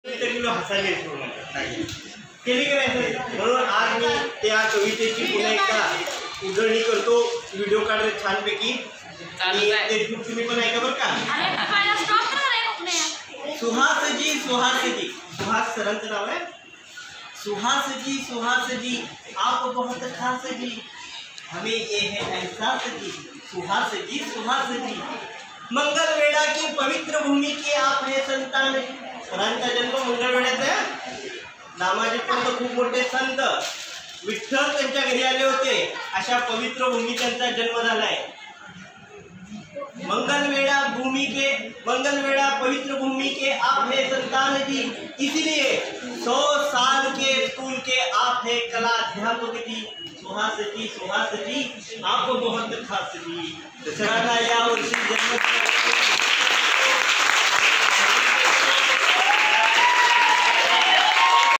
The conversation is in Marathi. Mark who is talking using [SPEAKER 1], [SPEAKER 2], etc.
[SPEAKER 1] हसायला येतो केली की नाही. म्हणून आज मी त्या कवितेची पुन्हा एकदा उजळणी करतो. व्हिडिओ काढत छानपैकी आणि तुम्ही पण ऐका बरं का. सुहास जी सुहास जी, सुहास सरांचं नाव आहे. सुहास जी आप बहुत खास जी, हमें ये है एहसास जी. सुहास जी मंगलवेढा की पवित्र भूमि के आप है संतान. सरांचा जन्म मंगळवेढ्यात आहे. नामाचे पंत खूप मोठे संत विठ्ठल त्यांच्या घरी आले होते. अशा पवित्र भूमी त्यांचा जन्म झालाय. मंगलवेढा पवित्र भूमि के आप है संतान जी, इसलिए 100 साल के स्कूल के आप है कला अध्यापक जी. सुहास जी आप बहुत खास जी. सरांना या वर्षी जन्म